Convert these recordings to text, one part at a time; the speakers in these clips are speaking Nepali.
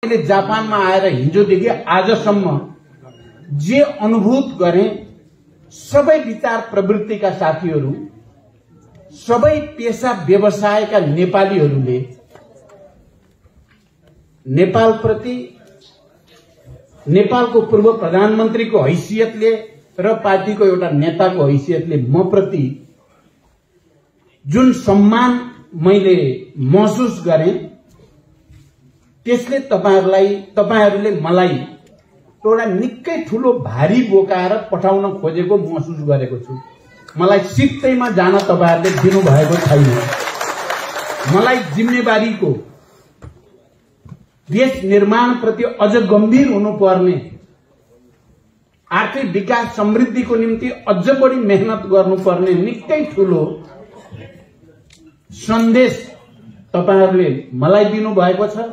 मैले जापानमा आएर हिजोदेखि आजसम्म जे अनुभूत गरे सबै विचार प्रवृत्तिका साथीहरू, सबै पेशा व्यवसायका नेपालीहरूले नेपालप्रति, नेपालको पूर्व प्रधानमन्त्रीको हैसियतले र पार्टीको एउटा नेताको हैसियतले म प्रति जुन सम्मान मैले महसुस गरे, त्यसले तपाईहरूले मलाई एउटा निकै ठूलो भारी बोकाएर पठाउन खोजेको महसुस गरेको छु। मलाई सित्तैमा जान तपाईहरूले दिनुभएको छैन। मलाई जिम्मेवारीको, देश निर्माण प्रति अझ गम्भीर हुनुपर्ने, आर्थिक विकास समृद्धिको निम्ति अझ बढी मेहनत गर्नुपर्ने निकै ठूलो सन्देश तपाईहरूले मलाई दिनुभएको छ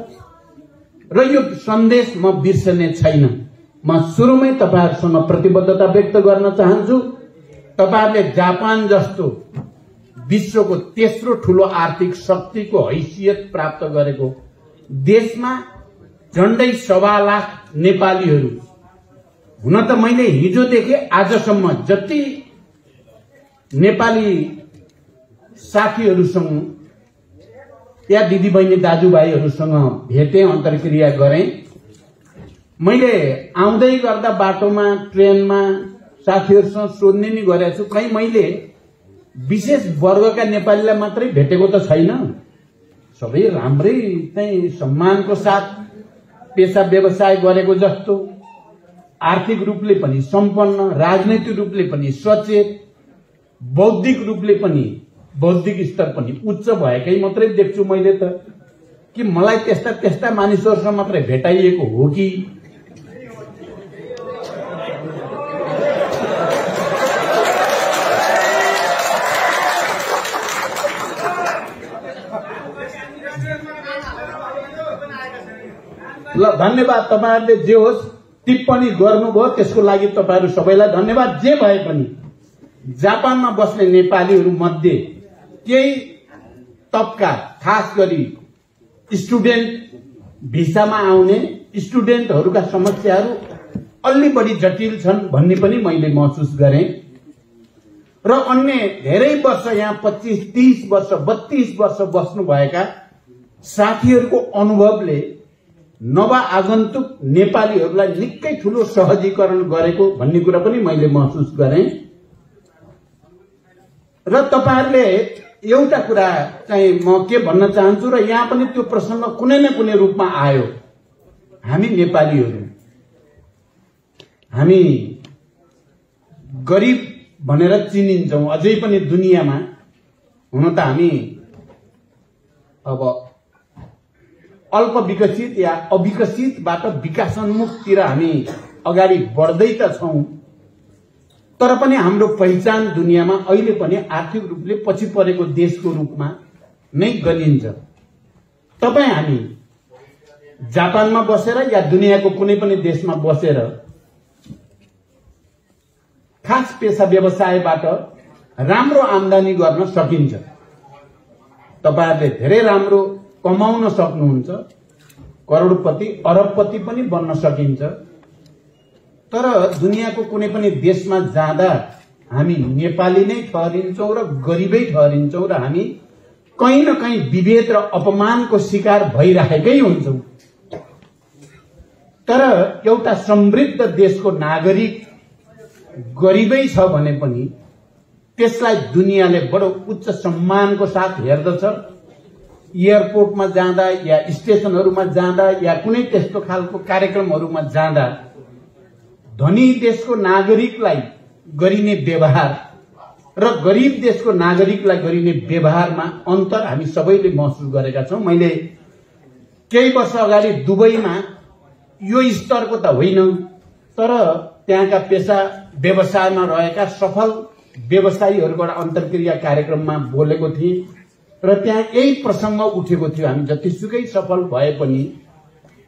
र यो सन्देश म बिर्सने छैन। म सुरुमै तपाईहरुसँग प्रतिबद्धता व्यक्त गर्न चाहन्छु। तपाईहरुले जापान जस्तो विश्वको तेस्रो ठूलो आर्थिक शक्तिको हैसियत प्राप्त गरेको देशमा झण्डै 1.25 लाख नेपालीहरू, हुन त मैले हिजोदेखि आजसम्म जति नेपाली साथीहरूसँग या दिदीबहिनी दाजुभाइहरूसँग भेटे, अन्तर्क्रिया गरे। मैले आउँदै गर्दा बाटोमा, ट्रेनमा साथीहरूसँग सोध्ने नि गरेको छु, कहीँ मैले विशेष वर्गका नेपालीलाई मात्रै भेटेको त छैन। सबै राम्रै चाहिँ सम्मानको साथ पेशा व्यवसाय गरेको जस्तो, आर्थिक रूपले पनि सम्पन्न, राजनैतिक रूपले पनि सचेत, बौद्धिक रूपले पनि, बौद्धिक स्तर पनि उच्च भएकै मात्रै देख्छु मैले त। कि मलाई त्यस्ता मानिसहरूसँग मात्रै भेटाइएको हो कि? ल, धन्यवाद। तपाईहरुले जे होस् टिप्पणी गर्नुभयो त्यसको लागि तपाईहरु सबैलाई धन्यवाद। जे भए पनि जापानमा बस्ने नेपालीहरू मध्ये केही तबका, खास गरी स्टुडेन्ट भिसामा आउने स्टुडेन्टहरूका समस्याहरू अलि बढी जटिल छन् भन्ने पनि मैले महसुस गरे र अन्य धेरै वर्ष यहाँ 25, 30 वर्ष, 32 वर्ष बस्नुभएका साथीहरूको अनुभवले नवआगन्तुक नेपालीहरूलाई निकै ठूलो सहजीकरण गरेको भन्ने कुरा पनि मैले महसुस गरे। र तपाईहरुले एउटा कुरा चाहिँ म के भन्न चाहन्छु, र यहाँ पनि त्यो प्रसंग कुनै न कुनै रूपमा आयो। हामी नेपालीहरू, हामी गरिब भनेर चिनिन्छौं अझै पनि दुनियाँमा। हुन त हामी अब अल्प विकसित या अविकसितबाट विकासोन्मुखतिर हामी अगाडि बढ्दै त छौं, तर पनि हाम्रो पहिचान दुनियाँमा अहिले पनि आर्थिक रूपले पछि परेको देशको रूपमा नै गनिन्छ। तपाई हामी जापानमा बसेर या दुनियाँको कुनै पनि देशमा बसेर खास पेशा व्यवसायबाट राम्रो आम्दानी गर्न सकिन्छ। तपाईहरुले धेरै राम्रो कमाउन सक्नुहुन्छ, करोडपति, अरबपति पनि बन्न सकिन्छ। तर दुनियाँको कुनै पनि देशमा जाँदा हामी नेपाली नै ठहरिन्छौं र गरिबै ठहरिन्छौं र हामी कहीं न कहीं विभेद र अपमानको शिकार भइरहेकै हुन्छौं। तर एउटा समृद्ध देशको नागरिक गरिबै छ भने पनि त्यसलाई दुनियाँले बडो उच्च सम्मानको साथ हेर्दछ। एयरपोर्टमा जाँदा या स्टेशनहरूमा जाँदा या कुनै त्यस्तो खालको कार्यक्रमहरूमा जाँदा धनी देशको नागरिकलाई गरिने व्यवहार र गरीब देशको नागरिकलाई गरिने व्यवहारमा अन्तर हामी सबैले महसुस गरेका छौं। मैले केही वर्ष अगाडि दुबईमा यो स्तरको त होइन, तर त्यहाँका पेशा व्यवसायमा रहेका सफल व्यवसायीहरूबाट अन्तर्क्रिया कार्यक्रममा बोलेको थिएँ र त्यहाँ यही प्रसंग उठेको थियो। हामी जतिसुकै सफल भए पनि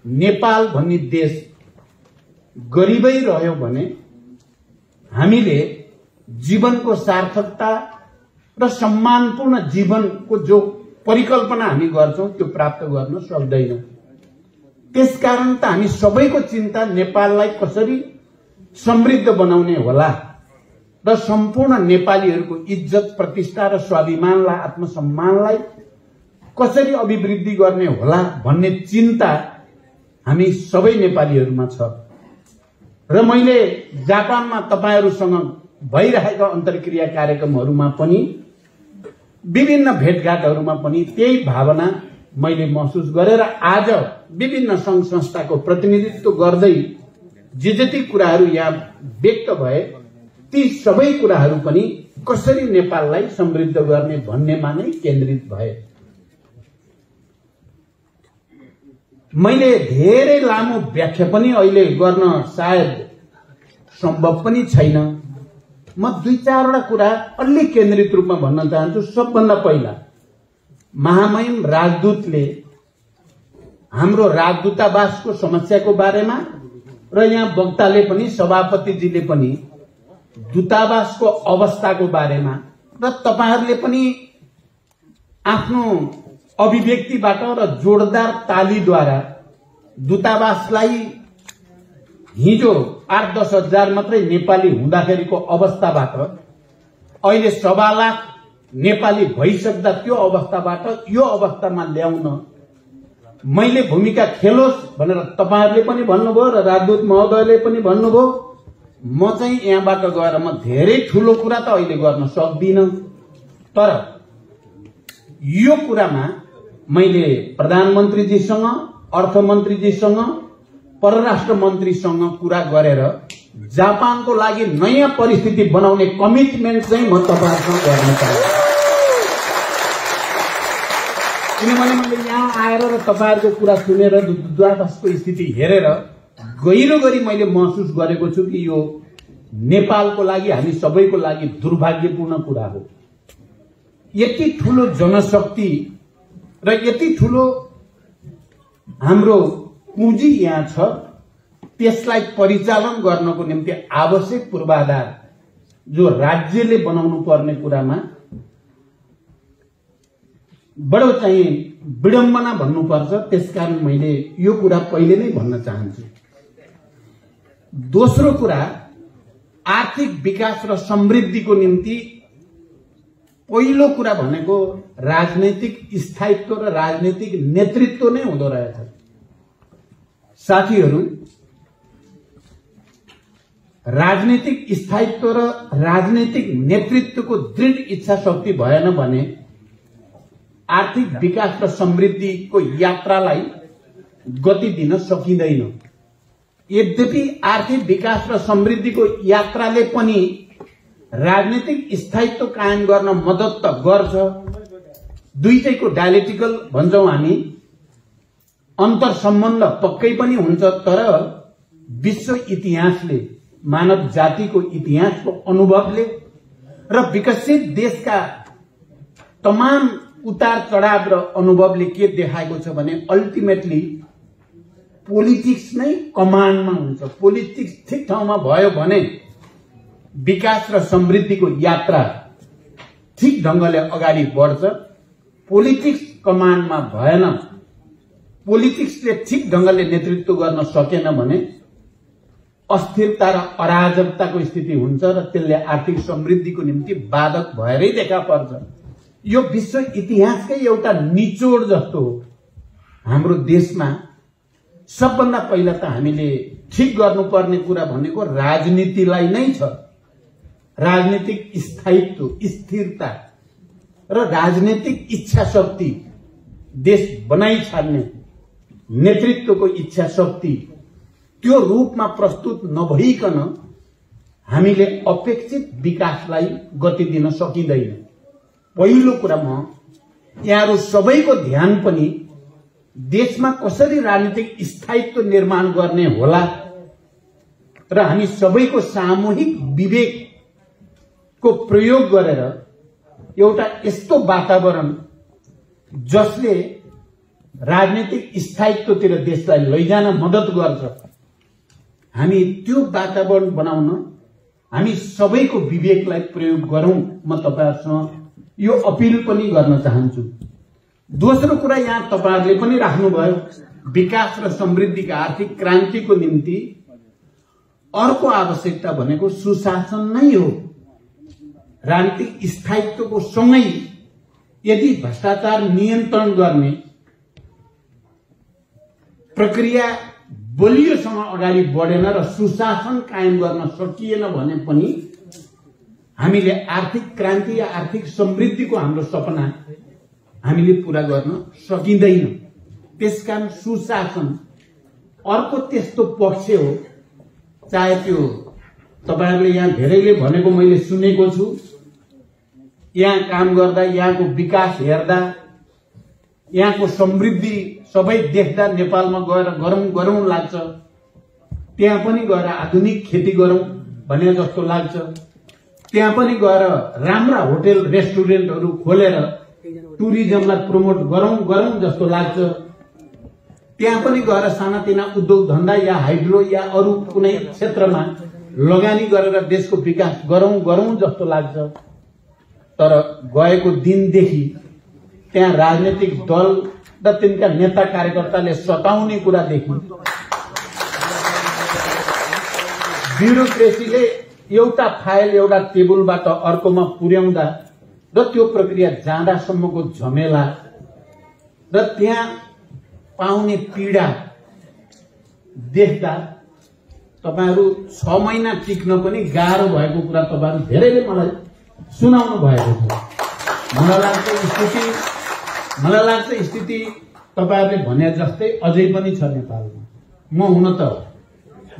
नेपाल भन्ने देश गरिबै रह्यो भने हामीले जीवनको सार्थकता र सम्मानपूर्ण जीवनको जो परिकल्पना हामी गर्छौं त्यो प्राप्त गर्न सक्दैन। त्यसकारण त हामी सबैको चिन्ता नेपाललाई कसरी समृद्ध बनाउने होला र सम्पूर्ण नेपालीहरूको इज्जत प्रतिष्ठा र स्वाभिमानलाई आत्मसम्मानलाई कसरी अभिवृद्धि गर्ने होला भन्ने चिन्ता हामी सबै नेपालीहरूमा छ। र मैले जापानमा तपाईहरुसँग भइरहेका अन्तर्क्रिया कार्यक्रमहरूमा पनि विभिन्न भेटघाटहरूमा पनि त्यही भावना मैले महसुस गरेर आज विभिन्न संघ संस्थाको प्रतिनिधित्व गर्दै जे जति कुराहरू यहाँ व्यक्त भए ती सबै कुराहरू पनि कसरी नेपाललाई समृद्ध गर्ने भन्नेमा नै केन्द्रित भए। मैले धेरै लामो व्याख्या पनि अहिले गर्न सायद सम्भव पनि छैन। म दुई चारवटा कुरा अलि केन्द्रित रूपमा भन्न चाहन्छु। सबभन्दा पहिला महामहिम राजदूतले हाम्रो राजदूतावासको समस्याको बारेमा र यहाँ वक्ताले पनि सभापतिजीले पनि दूतावासको अवस्थाको बारेमा र तपाईहरुले पनि आफ्नो अभिव्यक्तिबाट र जोरदार तालीद्वारा दूतावासलाई हिजो 8-10 हजार मात्रै नेपाली हुँदाखेरिको अवस्थाबाट अहिले 1.25 लाख नेपाली भइसक्दा त्यो अवस्थाबाट यो अवस्थामा ल्याउन मैले भूमिका खेलोस् भनेर तपाईहरुले पनि भन्नुभयो र राजदूत महोदयले पनि भन्नुभयो। म चाहिँ यहाँबाट गएर म धेरै ठूलो कुरा त अहिले गर्न सक्दिन, तर यो कुरामा मैले प्रधानमन्त्रीजीसँग, अर्थमन्त्रीजीसँग, परराष्ट्र मन्त्रीसँग कुरा गरेर जापानको लागि नयाँ परिस्थिति बनाउने कमिटमेन्ट चाहिँ म तपाईहरुसँग गर्न चाहन्छु। किनभने मैले यहाँ आएर र तपाईहरुको कुरा सुनेर दूतावासको स्थिति हेरेर गहिरो गरी मैले महसुस गरेको छु कि यो नेपालको लागि, हामी सबैको लागि दुर्भाग्यपूर्ण कुरा हो। यति ठूलो जनशक्ति र यति ठूलो हाम्रो पुँजी यहाँ छ, त्यसलाई परिचालन गर्नको निम्ति आवश्यक पूर्वाधार जो राज्यले बनाउनु पर्ने कुरामा बडो चाहिँ विडम्बना भन्नुपर्छ। त्यसकारण मैले यो कुरा पहिले नै भन्न चाहन्छु। दोस्रो कुरा, आर्थिक विकास र समृद्धिको निम्ति पहिलो कुरा भनेको राजनैतिक स्थायित्व र राजनैतिक नेतृत्व नै हुँदो रहेछ। साथीहरू, राजनैतिक स्थायित्व र राजनैतिक नेतृत्वको दृढ इच्छा शक्ति भएन भने आर्थिक विकास र समृद्धिको यात्रालाई गति दिन सकिँदैन। यद्यपि आर्थिक विकास र समृद्धिको यात्राले पनि राजनीतिक स्थायित्व कायम गर्न मद्दत त गर्छ। दुईटैको डायलेक्टिकल भन्छौं हामी, अन्तर सम्बन्ध पक्कै पनि हुन्छ, तर विश्व इतिहासले, मानव जातिको इतिहासको अनुभवले र विकसित देशका तमाम उतार चढाव र अनुभवले के देखाएको छ भने अल्टिमेटली पोलिटिक्स नै कमान्डमा हुन्छ। पोलिटिक्स ठिक ठाउँमा भयो भने विकास र समृद्धिको यात्रा ठिक ढंगले अगाडि बढ्छ। पोलिटिक्स कमान्डमा भएन, पोलिटिक्सले ठिक ढंगले नेतृत्व गर्न सकेन भने अस्थिरता र अराजकताको स्थिति हुन्छ र त्यसले आर्थिक समृद्धिको निम्ति बाधक भएरै देखा पर्छ। यो विश्व इतिहासकै एउटा निचोड जस्तो हो। हाम्रो देशमा सबभन्दा पहिला त हामीले ठिक गर्नुपर्ने कुरा भनेको राजनीतिलाई नै छ। राजनीतिक स्थायित्व, स्थिरता र राजनीतिक इच्छा शक्ति, देश बनाइ छाड्ने नेतृत्वको इच्छा शक्ति त्यो रूपमा प्रस्तुत नभइकन हामीले अपेक्षित विकासलाई गति दिन सकिँदैन। पहिलो कुरा, म यहाँहरु सबैको ध्यान पनि देशमा कसरी राजनीतिक स्थायित्व निर्माण गर्ने होला र हामी सबैको सामूहिक विवेकको प्रयोग गरेर एउटा यस्तो वातावरण जसले राजनीतिक स्थायित्वतिर देशलाई लैजान मद्दत गर्छ, हामी त्यो वातावरण बनाउन हामी सबैको विवेकलाई प्रयोग गरौं। म तपाईहरुसँग यो अपिल पनि गर्न चाहन्छु। दोस्रो कुरा यहाँ तपाईहरुले पनि राख्नुभयो, विकास र समृद्धिका आर्थिक क्रान्तिको निम्ति अर्को आवश्यकता भनेको सुशासन नै हो। राजनीतिक स्थायित्वको सँगै यदि भ्रष्टाचार नियन्त्रण गर्ने प्रक्रिया बलियोसँग अगाडि बढेन र सुशासन कायम गर्न सकिएन भने पनि हामीले आर्थिक क्रान्ति या आर्थिक समृद्धिको हाम्रो सपना हामीले पूरा गर्न सकिँदैन। त्यसकारण सुशासन अर्को त्यस्तो पक्ष हो, चाहे त्यो तपाईहरुले यहाँ धेरैले भनेको मैले सुनेको छु, यहाँ काम गर्दा, यहाँको विकास हेर्दा, यहाँको समृद्धि सबै देख्दा नेपालमा गएर गरौँ लाग्छ, त्यहाँ पनि गएर आधुनिक खेती गरौँ भने जस्तो लाग्छ, त्यहाँ पनि गएर राम्रा होटल रेस्टुरेन्टहरू खोलेर टुरिज्मलाई प्रमोट गरौँ जस्तो लाग्छ, त्यहाँ पनि गएर सानातिना उद्योग धन्दा या हाइड्रो या अरू कुनै क्षेत्रमा लगानी गरेर देशको विकास गरौँ जस्तो लाग्छ। तर गएको दिनदेखि त्यहाँ राजनीतिक दल र तिनका नेता कार्यकर्ताले सताउने कुरादेखि ब्युरोक्रेसीले एउटा फाइल एउटा टेबलबाट अर्कोमा पुर्याउँदा र त्यो प्रक्रिया जाँदासम्मको झमेला र त्यहाँ पाउने पीडा देख्दा तपाईहरु 6 महिना टिक्न पनि गाह्रो भएको कुरा तपाईहरु धेरैले मलाई सुनाउनु भएको छ। मलाई लाग्छ स्थिति तपाईहरुले भने जस्तै अझै पनि छ नेपालमा। म हुन त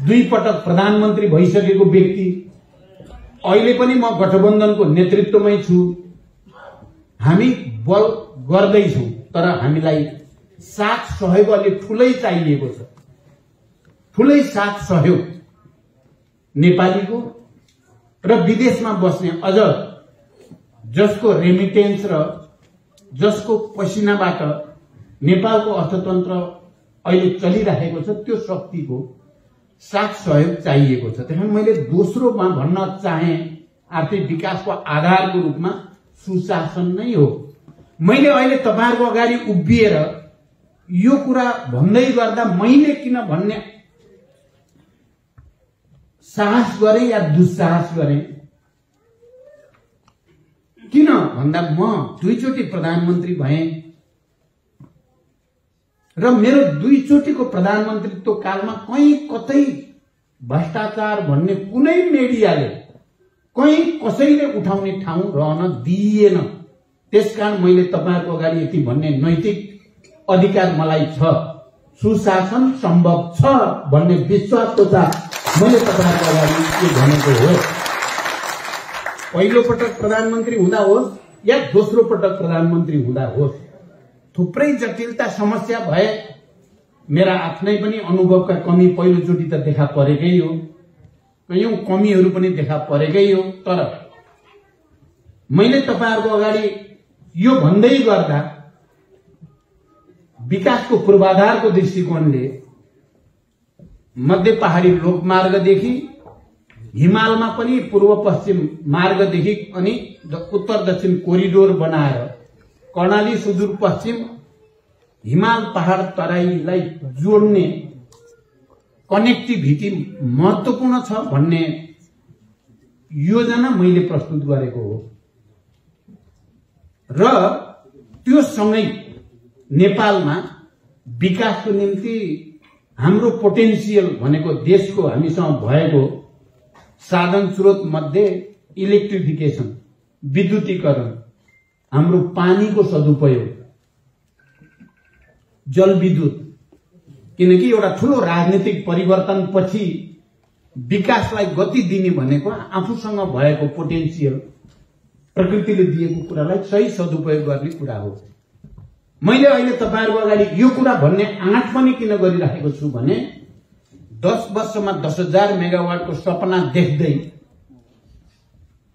2 पटक प्रधानमन्त्री भइसकेको व्यक्ति, अहिले पनि म गठबन्धनको नेतृत्वमै छु, हामी बल गर्दैछौं, तर हामीलाई साथ सहयोग अलि ठूलै चाहिएको छ। ठूलै साथ सहयोग नेपालीको र विदेशमा बस्ने अझ जसको रेमिटेन्स र जसको पसिनाबाट नेपालको अर्थतन्त्र अहिले चलिरहेको छ, त्यो शक्तिको साथ सहयोग चाहिएको छ। त्यसैले मैले दोस्रोमा भन्न चाहे आर्थिक विकासको आधारको रूपमा सुशासन नै हो। मैले अहिले तपाईहरुको अगाडि उभिएर यो कुरा भन्दै गर्दा मैले किन भन्ने साहस गरे या दुस्साहस गरे, किन भन्दा म 2 चोटि प्रधानमन्त्री भए र मेरो 2 चोटिको प्रधानमन्त्रीत्व कालमा कहीं कतै भ्रष्टाचार भन्ने कुनै मिडियाले कहीं कसैले उठाउने ठाउँ रहन दिएन। त्यसकारण मैले तपाईहरुको अगाडि यति भन्ने नैतिक अधिकार मलाई छ। सुशासन सम्भव छ भन्ने विश्वासको साथ मैले तपाईहरुको अगाडि के भनेको हो। पहिलो पटक प्रधानमन्त्री हुँदा होस् या दोस्रो पटक प्रधानमन्त्री हुँदा होस्, थुप्रै जटिलता समस्या भए, मेरा आफ्नै पनि अनुभवका कमी पहिलोचोटि त देखा परेकै हो, कयौं कमीहरू पनि देखा परेकै हो। तर मैले तपाईहरुको अगाडि यो भन्दै गर्दा विकासको पूर्वाधारको दृष्टिकोणले मध्य पहाडी लोकमार्गदेखि हिमालमा पनि पूर्व पश्चिम मार्गदेखि अनि उत्तर दक्षिण कोरिडोर बनाएर कर्णाली सुदूरपश्चिम हिमाल पहाड तराईलाई जोड्ने कनेक्टिभिटी महत्त्वपूर्ण छ भन्ने योजना मैले प्रस्तुत गरेको हो र त्यो सँगै नेपालमा विकासको निम्ति हाम्रो पोटेन्सियल भनेको देशको हामीसँग भएको साधन स्रोत मध्ये इलेक्ट्रिफिकेसन, विद्युतीकरण, हाम्रो पानीको सदुपयोग, जलविद्युत, किनकि एउटा ठूलो राजनीतिक परिवर्तन पछि विकासलाई गति दिने भनेको आफूसँग भएको पोटेन्सियल, प्रकृतिले दिएको कुरालाई सही सदुपयोग गर्ने कुरा हो। मैले अहिले तपाईहरुको अगाडि यो कुरा भन्ने आँट पनि किन गरिरहेको छु भने 10 वर्षमा 10,000 मेगावाटको सपना देख्दै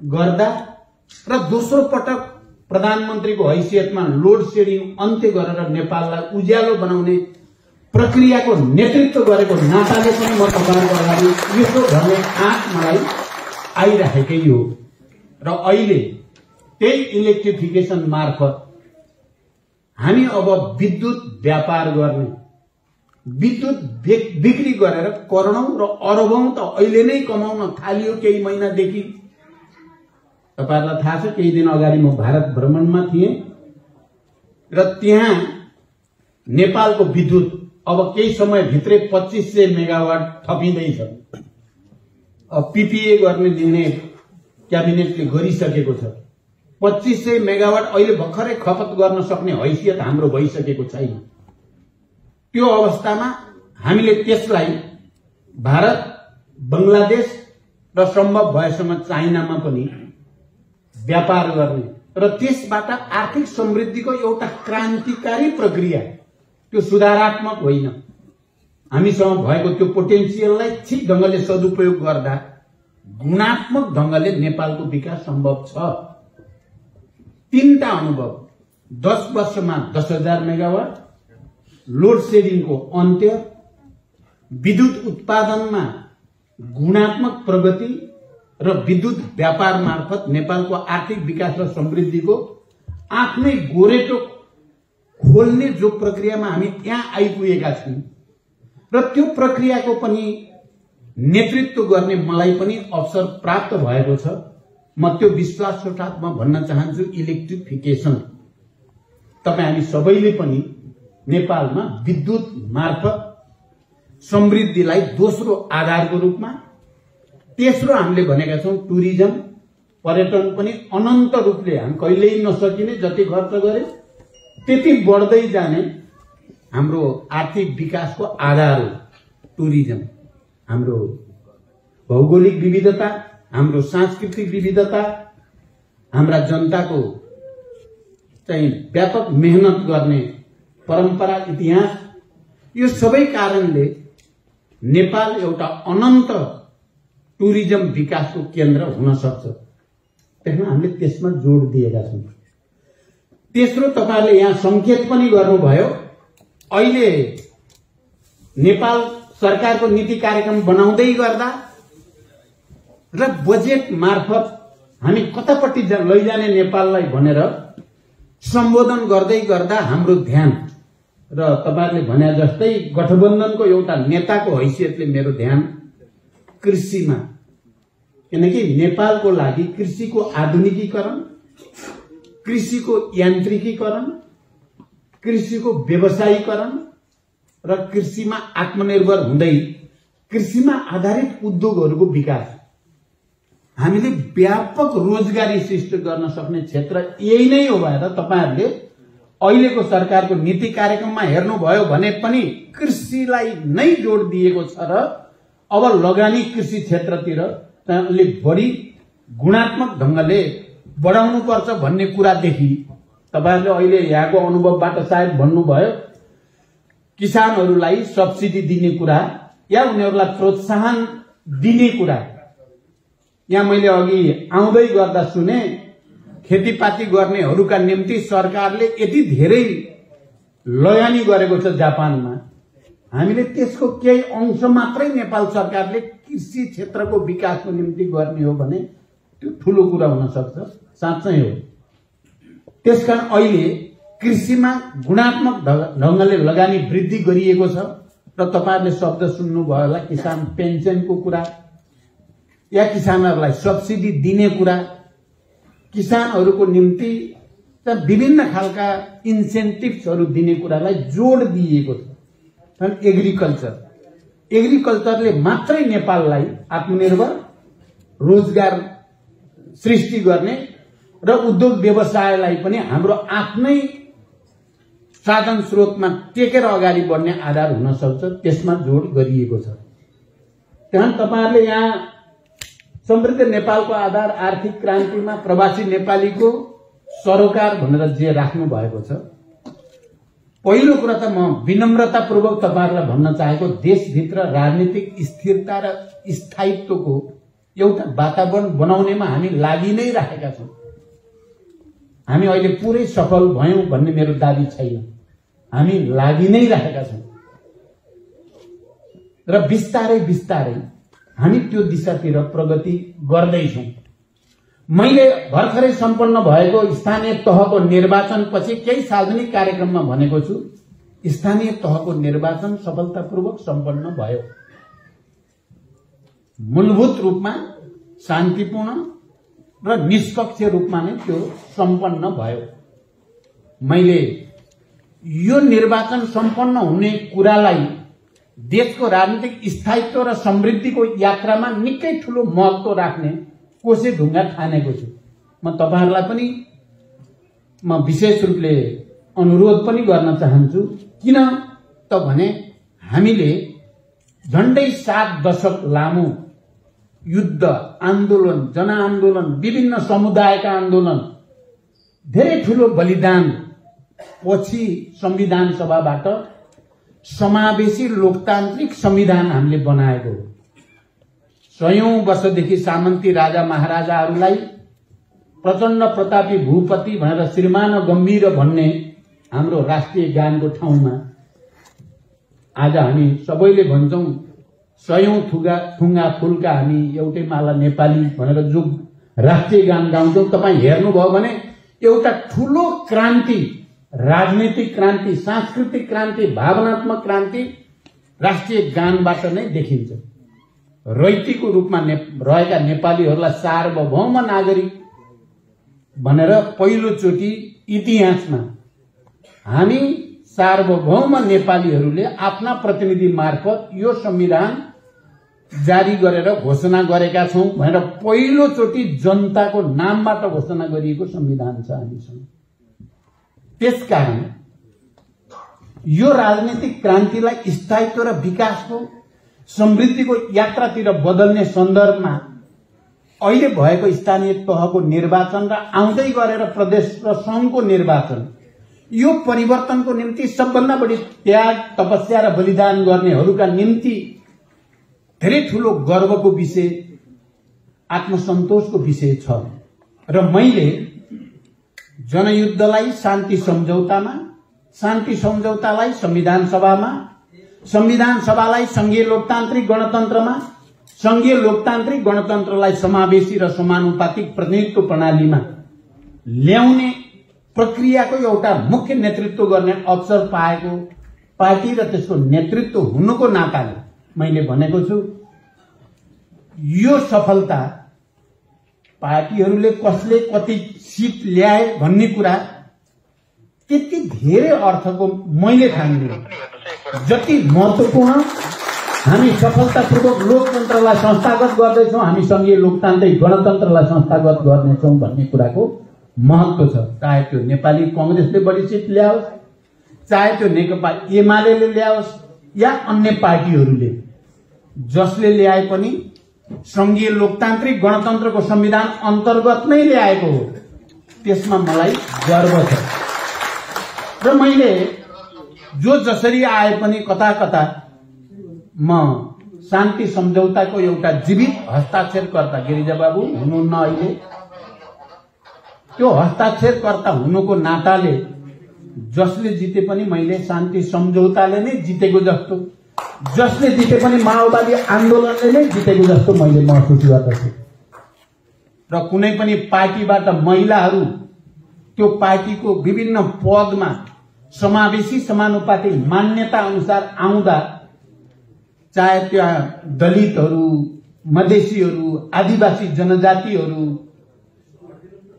गर्दा र दोस्रो पटक प्रधानमन्त्रीको हैसियतमा लोड शेडिङ अन्त्य गरेर नेपाललाई उज्यालो बनाउने प्रक्रियाको नेतृत्व गरेको नाताले पनि म तपाईहरुको अगाडि यसो भन्ने आँट मलाई आइरहेकै हो। र अहिले त्यही इलेक्ट्रिफिकेसन मार्फत हामी अब विद्युत व्यापार गर्ने, विद्युत बिक्री गरेर करोडौं र अरबौं त अहिले नै कमाउन थालियो केही महिनादेखि। तपाईहरुलाई थाहा छ, केही दिन अगाडि म भारत भ्रमणमा थिएँ र त्यहाँ नेपालको विद्युत अब केही समय भित्रै 2500 मेगावाट थपिँदैछ। अब पीपीए गर्ने निर्णय क्याबिनेटले गरिसकेको छ। 2500 मेगावाट अहिले भर्खरै खपत गर्न सक्ने हैसियत हाम्रो भइसकेको छैन। त्यो अवस्थामा हामीले त्यसलाई भारत, बंगलादेश र सम्भव भएसम्म चाइनामा पनि व्यापार गर्ने र त्यसबाट आर्थिक समृद्धिको एउटा क्रान्तिकारी प्रक्रिया, त्यो सुधारात्मक होइन, हामीसँग भएको त्यो पोटेन्सियललाई ठिक ढंगले सदुपयोग गर्दा गुणात्मक ढंगले नेपालको विकास सम्भव छ। तीनटा अनुभव, 10 वर्षमा 10,000 मेगावाट, लोड शेडिङको अन्त्य, विद्युत उत्पादनमा गुणात्मक प्रगति र विद्युत व्यापार मार्फत नेपालको आर्थिक विकास र समृद्धिको आफ्नै गोरेटो खोल्ने जो प्रक्रियामा हामी त्यहाँ आइपुगेका छौं र त्यो प्रक्रियाको पनि नेतृत्व गर्ने मलाई पनि अवसर प्राप्त भएको छ। म त्यो विश्वासको साथ म भन्न चाहन्छु, इलेक्ट्रिफिकेसन तपाई हामी सबैले पनि नेपालमा विद्युत मार्फत समृद्धिलाई दोस्रो आधारको रूपमा, तेस्रो हामीले भनेका छौं टुरिज्म, पर्यटन पनि अनन्त रूपले हामी कहिल्यै नसकिने जति खर्च गरे त्यति बढ्दै जाने हाम्रो आर्थिक विकासको आधार हो टुरिज्म। हाम्रो भौगोलिक विविधता, हाम्रो सांस्कृतिक विविधता, हाम्रा जनताको चाहिँ व्यापक मेहनत गर्ने परम्परा, इतिहास, यो सबै कारणले नेपाल एउटा अनन्त टुरिज्म विकासको केन्द्र हुन सक्छ। त्यसमा हामीले त्यसमा जोड दिएका छौं। तेस्रो, तपाईहरुले यहाँ संकेत पनि गर्नुभयो, अहिले नेपाल सरकारको नीति कार्यक्रम बनाउँदै गर्दा र बजेट मार्फत हामी कतापट्टि लैजाने नेपाललाई भनेर सम्बोधन गर्दै गर्दा हाम्रो ध्यान, र तपाईहरुले भने जस्तै गठबन्धनको एउटा नेताको हैसियतले मेरो ध्यान कृषिमा, किनकि नेपालको लागि कृषिको आधुनिकीकरण, कृषिको यान्त्रिकीकरण, कृषिको व्यवसायीकरण र कृषिमा आत्मनिर्भर हुँदै कृषिमा आधारित उद्योगहरूको विकास, हामीले व्यापक रोजगारी सृष्टि गर्न सक्ने क्षेत्र यही नै हो भएर तपाईहरुले अहिलेको सरकारको नीति कार्यक्रममा हेर्नुभयो भने पनि कृषिलाई नै जोड दिएको छ र अब लगानी कृषि क्षेत्रतिर अलिक बढी गुणात्मक ढंगले बढाउनु पर्छ भन्ने कुरादेखि तपाईहरुले अहिले यहाँको अनुभवबाट सायद भन्नुभयो, किसानहरूलाई सब्सिडी दिने कुरा या उनीहरूलाई प्रोत्साहन दिने कुरा। यहाँ मैले अघि आउँदै गर्दा सुने, खेतीपाती गर्नेहरूका निम्ति सरकारले यति धेरै लगानी गरेको छ जापानमा, हामीले त्यसको केही अंश मात्रै नेपाल सरकारले कृषि क्षेत्रको विकासको निम्ति गर्ने हो भने त्यो ठूलो कुरा हुन सक्छ, साँच्चै हो। त्यसकारण अहिले कृषिमा गुणात्मक ढंगले लगानी वृद्धि गरिएको छ र तपाईहरुले शब्द सुन्नुभयो होला, किसान पेन्सनको कुरा या किसानहरूलाई सब्सिडी दिने कुरा, किसानहरूको निम्ति विभिन्न खालका इन्सेन्टिभ्सहरू दिने कुरालाई जोड दिएको छ। एग्रिकल्चरले मात्रै नेपाललाई आत्मनिर्भर, रोजगार सृष्टि गर्ने र उद्योग व्यवसायलाई पनि हाम्रो आफ्नै साधन स्रोतमा टेकेर अगाडि बढ्ने आधार हुन सक्छ, त्यसमा जोड गरिएको छ। त्यहाँ तपाईहरुले यहाँ समृद्ध नेपालको आधार आर्थिक क्रान्तिमा प्रवासी नेपालीको सरोकार भनेर जे राख्नु भएको छ, पहिलो कुरा त म विनम्रतापूर्वक तपाईहरुलाई भन्न चाहेको, देशभित्र राजनीतिक स्थिरता र स्थायित्वको एउटा वातावरण बनाउनेमा हामी लागि नै राखेका छौं। हामी अहिले पुरै सफल भयौं भन्ने मेरो दाबी छैन, हामी लागि नै राखेका छौं र बिस्तारै बिस्तारै हामी त्यो दिशातिर प्रगति गर्दैछौं। मैले भर्खरै सम्पन्न भएको स्थानीय तहको निर्वाचनपछि केही सार्वजनिक कार्यक्रममा भनेको छु, स्थानीय तहको निर्वाचन सफलतापूर्वक सम्पन्न भयो। मूलभूत रूपमा शान्तिपूर्ण र निष्पक्ष रूपमा नै त्यो सम्पन्न भयो। मैले यो निर्वाचन सम्पन्न हुने कुरालाई देशको राजनीतिक स्थायित्व र समृद्धिको यात्रामा निकै ठूलो महत्व राख्ने कोसे ढुङ्गा ठानेको छु। म तपाईहरुलाई पनि म विशेष रूपले अनुरोध पनि गर्न चाहन्छु। किन त भने हामीले झण्डै 7 दशक लामो युद्ध, आन्दोलन, जनआन्दोलन, विभिन्न समुदायका आन्दोलन, धेरै ठूलो बलिदान पछि संविधान सभाबाट समावेशी लोकतान्त्रिक संविधान हामीले बनाएको हो। सयौं वर्षदेखि सामन्ती राजा महाराजाहरूलाई प्रचण्ड प्रतापी भूपति भनेर श्रीमान गम्भीर भन्ने हाम्रो राष्ट्रिय गानको ठाउँमा आज हामी सबैले भन्छौं सयौं थुङ्गा फूलका हामी एउटै माला नेपाली भनेर जो राष्ट्रिय गान गाउँछौं, तपाई हेर्नुभयो भने एउटा ठूलो क्रान्ति, राजनीतिक क्रान्ति, सांस्कृतिक क्रान्ति, भावनात्मक क्रान्ति राष्ट्रिय गानबाट नै देखिन्छ। रैतिको रूपमा रहेका नेपालीहरूलाई सार्वभौम नागरिक भनेर पहिलोचोटि इतिहासमा हामी सार्वभौम नेपालीहरूले आफ्ना प्रतिनिधि मार्फत यो संविधान जारी गरेर घोषणा गरेका छौं भनेर पहिलोचोटि जनताको नामबाट घोषणा गरिएको संविधान छ हामीसँग। त्यसकारण यो राजनीतिक क्रान्तिलाई स्थायित्व र विकासको समृद्धिको यात्रातिर बदल्ने सन्दर्भमा अहिले भएको स्थानीय तहको निर्वाचन र आउँदै गरेर प्रदेश र संघको निर्वाचन, यो परिवर्तनको निम्ति सबभन्दा बढी त्याग, तपस्या र बलिदान गर्नेहरूका निम्ति धेरै ठूलो गर्वको विषय, आत्मसन्तोषको विषय छ। र मैले जनयुद्धलाई शान्ति सम्झौतामा, शान्ति सम्झौतालाई संविधान सभामा, संविधान सभालाई संघीय लोकतान्त्रिक गणतन्त्रमा, संघीय लोकतान्त्रिक गणतन्त्रलाई समावेशी र समानुपातिक प्रतिनिधित्व प्रणालीमा ल्याउने प्रक्रियाको एउटा मुख्य नेतृत्व गर्ने अवसर पाएको पार्टी र त्यसको नेतृत्व हुनुको नाताले मैले भनेको छु, यो सफलता पार्टीहरूले कसले कति सिट ल्याए भन्ने कुरा त्यति धेरै अर्थको मैले ठान्दिनँ। जति महत्त्वपूर्ण हामी सफलतापूर्वक लोकतन्त्रलाई संस्थागत गर्दैछौँ, हामी संघीय लोकतान्त्रिक गणतन्त्रलाई संस्थागत गर्नेछौँ भन्ने कुराको महत्व छ। चाहे त्यो नेपाली कांग्रेसले बढी सिट ल्याओस्, चाहे त्यो नेकपा एमाले ल्याओस् या अन्य पार्टीहरूले जसले ल्याए पनि संघीय लोकतान्त्रिक गणतन्त्रको संविधान अन्तर्गत नै ल्याएको हो, त्यसमा मलाई गर्व छ। र मैले जो जसरी आए पनि कता कता म शान्ति सम्झौताको एउटा जीवित हस्ताक्षरकर्ता, गिरिजा बाबु हुनुहुन्न अहिले, त्यो हस्ताक्षरकर्ता हुनुको नाताले जसले जिते पनि मैले शान्ति सम्झौताले नै जितेको जस्तो, जसले जिते पनि माओवादी आन्दोलनले नै जितेको जस्तो मैले महसुस गर्दछु। र कुनै पनि पार्टीबाट महिलाहरू त्यो पार्टीको विभिन्न पदमा समावेशी समानुपातिक मान्यता अनुसार आउँदा, चाहे त्यहाँ दलितहरू, मधेसीहरू, आदिवासी जनजातिहरू,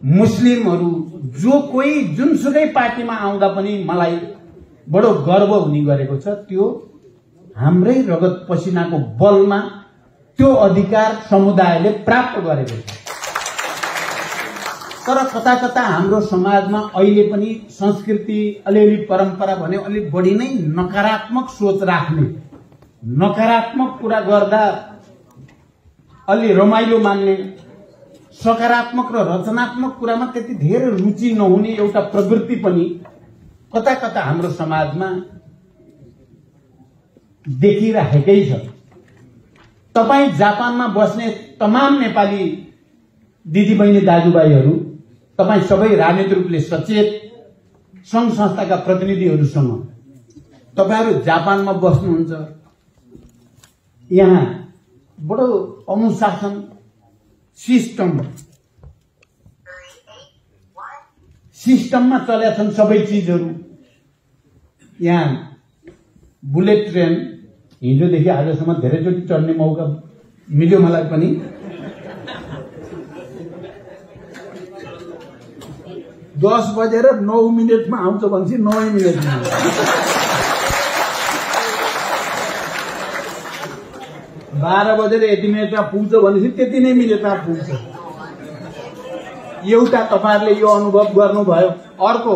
मुस्लिमहरू, जो कोही जुनसुकै पार्टीमा आउँदा पनि मलाई बडो गर्व हुने गरेको छ। त्यो हाम्रै रगत पसिनाको बलमा त्यो अधिकार समुदायले प्राप्त गरेको छ। तर कता कता हाम्रो समाजमा अहिले पनि संस्कृति, अलिअलि परम्परा भने अलिक बढी नै नकारात्मक सोच राख्ने, नकारात्मक कुरा गर्दा अलि रमाइलो मान्ने, सकारात्मक र रचनात्मक कुरामा त्यति धेरै रुचि नहुने एउटा प्रवृत्ति पनि कता कता हाम्रो समाजमा देखिरहेकै छ। तपाई जापानमा बस्ने तमाम नेपाली दिदीबहिनी दाजुभाइहरू, तपाई सबै राजनीतिक रूपले सचेत संघ संस्थाका प्रतिनिधिहरूसँग तपाईहरु जापानमा बस्नुहुन्छ, यहाँ बडो अनुशासन सिस्टममा चलेका छन् सबै चीजहरू। यहाँ बुलेट ट्रेन हिजोदेखि आजसम्म धेरैचोटि चढ्ने मौका मिल्यो मलाई पनि। दस बजेर 9 मिनटमा आउँछ भनेपछि 9 मिनटमा 12 बजेर यति मिनटमा पुग्छ भनेपछि त्यति नै मिनटमा पुग्छ। एउटा तपाईहरुले यो अनुभव गर्नुभयो। अर्को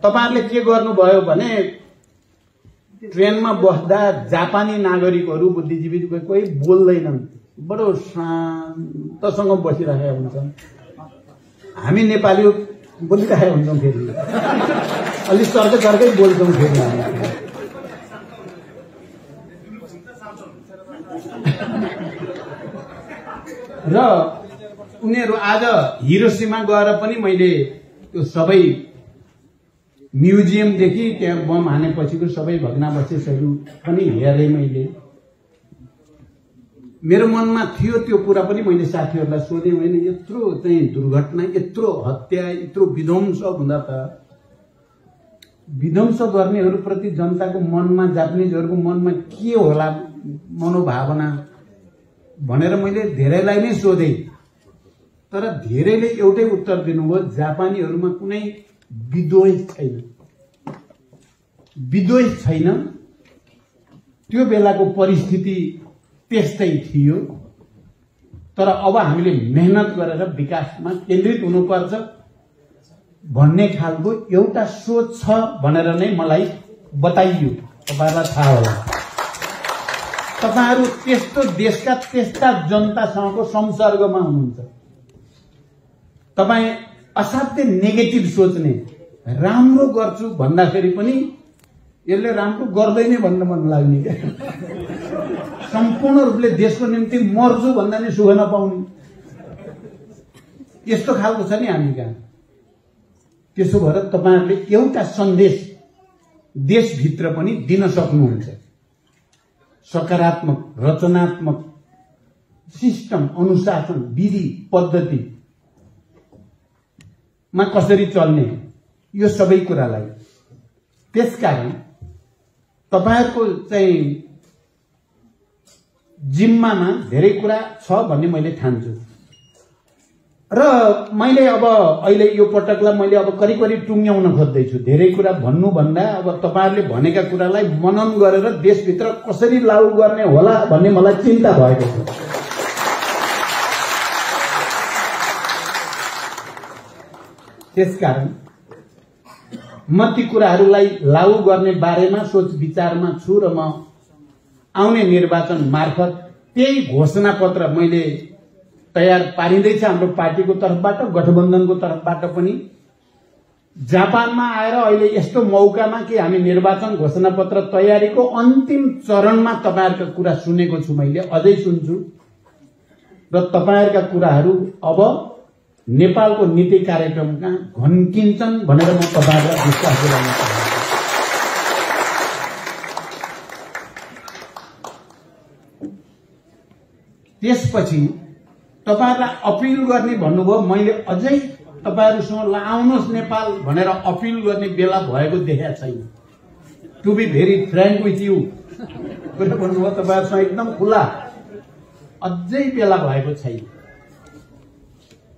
तपाईहरुले के गर्नुभयो भने ट्रेनमा बस्दा जापानी नागरिकहरू बुद्धिजीवी कोही बोल्दैनन्, बडो शान्तसँग बसिरहेका हुन्छन्। हामी नेपाली बोलिरहेका हुन्छौँ, फेरि अलि चर्कै बोल्छौँ फेरि हामी। र उनीहरू आज हिरोसीमा गएर पनि मैले त्यो सबै म्युजियमदेखि त्यहाँ बम हानेपछिको सबै भग्नावशेषहरू पनि हेरेँ मैले। मेरो मनमा थियो त्यो कुरा पनि मैले साथीहरूलाई सोधेँ, मैले यत्रो चाहिँ दुर्घटना, यत्रो हत्या, यत्रो विध्वंस हुँदा त विध्वंस गर्नेहरूप्रति जनताको मनमा, जापानिजहरूको मनमा के होला मनोभावना भनेर मैले धेरैलाई नै सोधेँ। तर धेरैले एउटै उत्तर दिनुभयो, जापानीहरूमा कुनै विद्वेष छैन, विद्वेष छैन। त्यो बेलाको परिस्थिति त्यस्तै थियो। तर अब हामीले मेहनत गरेर विकासमा केन्द्रित हुनुपर्छ भन्ने खालको एउटा सोच छ भनेर नै मलाई बताइयो। तपाईहरुलाई थाहा होला, तपाईहरु त्यस्तो देशका त्यस्ता जनतासँगको संसर्गमा हुनुहुन्छ। तपाई असाध्यै नेगेटिभ सोच्ने, राम्रो गर्छु भन्दाखेरि पनि यसले राम्रो गर्दैन भन्न मन लाग्ने क्या। सम्पूर्ण रूपले देशको निम्ति मर्छु भन्दा नि सुख नपाउने, यस्तो खालको छ नि हामी कहाँ। त्यसो भएर तपाईहरुले एउटा सन्देश देशभित्र पनि दिन सक्नुहुन्छ। सकारात्मक, रचनात्मक सिस्टम, अनुशासन, विधि, पद्धति मा कसरी चल्ने, यो सबै कुरालाई। त्यसकारण तपाईहरुको चाहिँ जिम्मामा धेरै कुरा छ भन्ने मैले ठान्छु। र मैले अब अहिले यो पटकलाई मैले अब करिब टुङ्ग्याउन खोज्दैछु। धेरै कुरा भन्नु भन्दा अब तपाईहरुले भनेका कुरालाई मनन गरेर देशभित्र कसरी लागू गर्ने होला भन्ने मलाई चिन्ता भएको छ। त्यसकारण म ती कुराहरूलाई लागू गर्ने बारेमा सोच विचारमा छु र म आउने निर्वाचन मार्फत त्यही घोषणा पत्र मैले तयार पारिँदैछ हाम्रो पार्टीको तर्फबाट, गठबन्धनको तर्फबाट पनि। जापानमा आएर अहिले यस्तो मौकामा कि हामी निर्वाचन घोषणा पत्र तयारीको अन्तिम चरणमा तपाईहरुका कुरा सुनेको छु, मैले अझै सुन्छु। र तपाईहरुका कुराहरू अब नेपालको नीति कार्यक्रमका घन्किन्छन् भनेर म तपाईहरुलाई विश्वास दिलाउन चाहन्छु। त्यसपछि तपाईहरुलाई अपिल गर्ने भन्नुभयो, मैले अझै तपाईहरुसँग आउनुहोस् नेपाल भनेर अपिल गर्ने बेला भएको देखेको छैन। To be very frank with you भन्नुभयो, तपाईहरुसँग एकदम खुला, अझै बेला भएको छैन।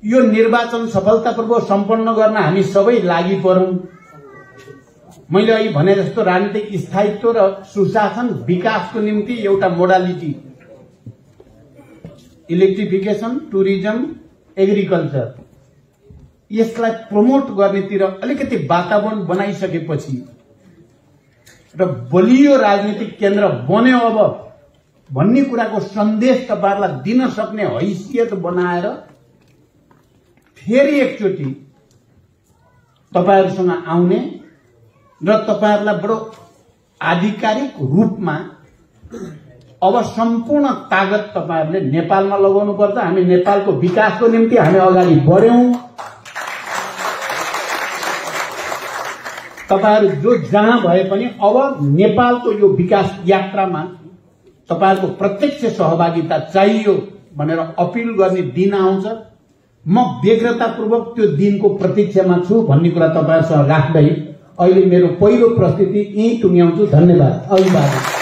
यो निर्वाचन सफलतापूर्वक सम्पन्न गर्न हामी सबै लागि परौं। मैले अघि भने जस्तो राजनीतिक स्थायित्व र सुशासन विकासको निम्ति एउटा मोडालिटी, इलेक्ट्रिफिकेसन, टुरिज्म, एग्रिकल्चर, यसलाई प्रमोट गर्नेतिर अलिकति वातावरण बनाइसकेपछि र बलियो राजनीतिक केन्द्र बन्यो अब भन्ने कुराको सन्देश तपाईहरुलाई दिन सक्ने हैसियत बनाएर फेरि एकचोटि तपाईहरुसँग आउने र तपाईहरुलाई बडो आधिकारिक रूपमा अब सम्पूर्ण ताकत तपाईहरुले नेपालमा लगाउनु पर्छ। हामी नेपालको विकासको निम्ति हामी अगाडि बढ्यौं। तपाईहरु जो जहाँ भए पनि अब नेपालको यो विकास यात्रामा तपाईहरुको प्रत्यक्ष सहभागिता चाहियो भनेर अपिल गर्ने दिन आउँछ। म व्यग्रतापूर्वक त्यो दिनको प्रतीक्षामा छु भन्ने कुरा तपाईहरुसँग राख्दै अहिले मेरो पहिलो प्रस्तुति यही टुङ्ग्याउँछु। धन्यवाद। अभिवादन।